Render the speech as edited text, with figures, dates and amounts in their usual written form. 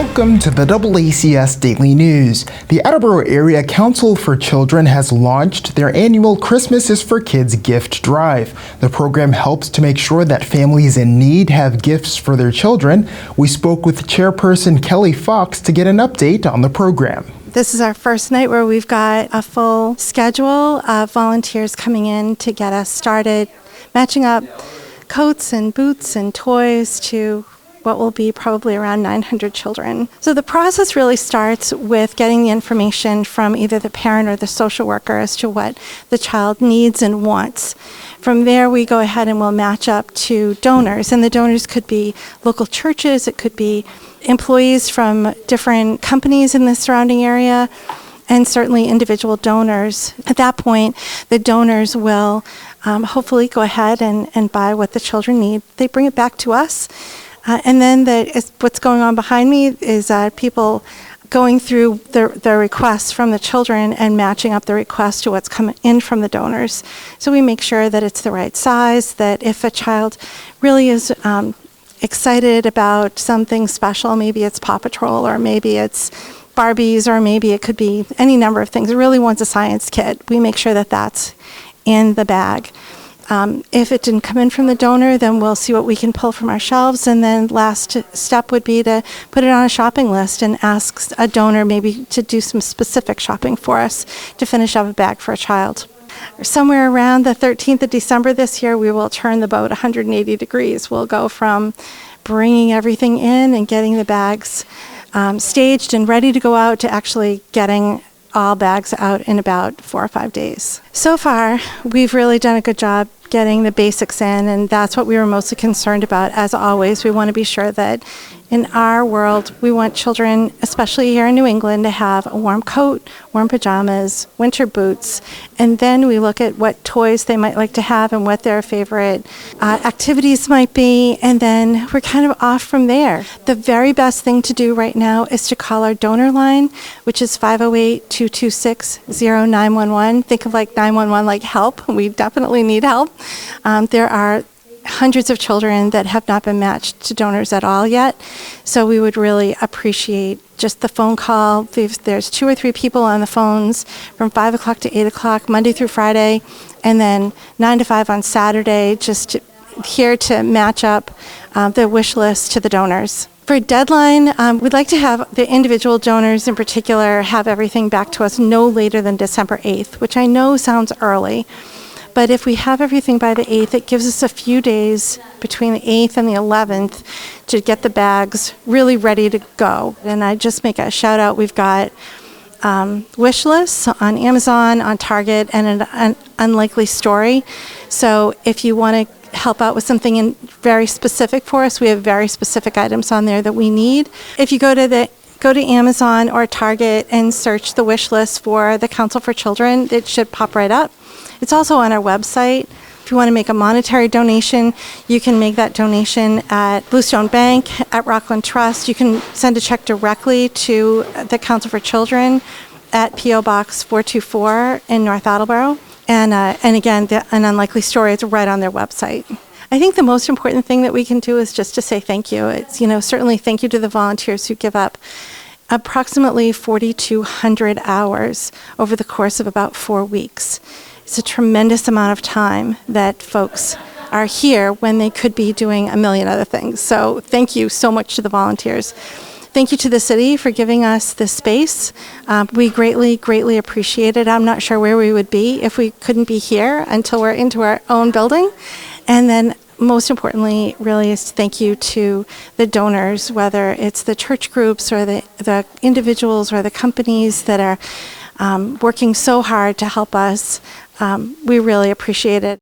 Welcome to the DoubleACS Daily News. The Attleboro Area Council for Children has launched their annual Christmas is for Kids gift drive. The program helps to make sure that families in need have gifts for their children. We spoke with Chairperson Kelly Fox to get an update on the program. This is our first night where we've got a full schedule of volunteers coming in to get us started, matching up coats and boots and toys to what will be probably around 900 children. So the process really starts with getting the information from either the parent or the social worker as to what the child needs and wants. From there, we go ahead and we'll match up to donors, and the donors could be local churches, it could be employees from different companies in the surrounding area, and certainly individual donors. At that point, the donors will hopefully go ahead and buy what the children need. They bring it back to us. And then what's going on behind me is people going through the requests from the children and matching up the request to what's coming in from the donors. So we make sure that it's the right size, that if a child really is excited about something special, maybe it's Paw Patrol, or maybe it's Barbies, or maybe it could be any number of things. It really wants a science kit. We make sure that that's in the bag. If it didn't come in from the donor, then we'll see what we can pull from our shelves. And then last step would be to put it on a shopping list and ask a donor maybe to do some specific shopping for us to finish up a bag for a child. Somewhere around the 13th of December this year, we will turn the boat 180 degrees. We'll go from bringing everything in and getting the bags staged and ready to go out to actually getting all bags out in about 4 or 5 days. So far, we've really done a good job getting the basics in, and that's what we were mostly concerned about. As always, we want to be sure that in our world, we want children, especially here in New England, to have a warm coat, warm pajamas, winter boots, and then we look at what toys they might like to have and what their favorite activities might be, and then we're kind of off from there. The very best thing to do right now is to call our donor line, which is 508-226-0911. Think of like 911 like help. We definitely need help. There are hundreds of children that have not been matched to donors at all yet. So we would really appreciate just the phone call. There's 2 or 3 people on the phones from 5 o'clock to 8 o'clock, Monday through Friday, and then 9 to 5 on Saturday, just here to match up the wish list to the donors. For a deadline, we'd like to have the individual donors in particular have everything back to us no later than December 8th, which I know sounds early. But if we have everything by the 8th, it gives us a few days between the 8th and the 11th to get the bags really ready to go. And I just make a shout out. We've got wish lists on Amazon, on Target, and an unlikely story. So if you want to help out with something very specific for us, we have very specific items on there that we need. If you go to Amazon or Target and search the wish list for the Council for Children, it should pop right up. It's also on our website. If you want to make a monetary donation, you can make that donation at Bluestone Bank, at Rockland Trust. You can send a check directly to the Council for Children at P.O. Box 424 in North Attleboro. And again, an unlikely story is right on their website. I think the most important thing that we can do is just to say thank you. It's, certainly thank you to the volunteers who give up approximately 4,200 hours over the course of about 4 weeks. It's a tremendous amount of time that folks are here when they could be doing a million other things. So thank you so much to the volunteers. Thank you to the city for giving us this space. We greatly, greatly appreciate it. I'm not sure where we would be if we couldn't be here until we're into our own building. And then most importantly, really, is thank you to the donors, whether it's the church groups or the individuals or the companies that are working so hard to help us. We really appreciate it.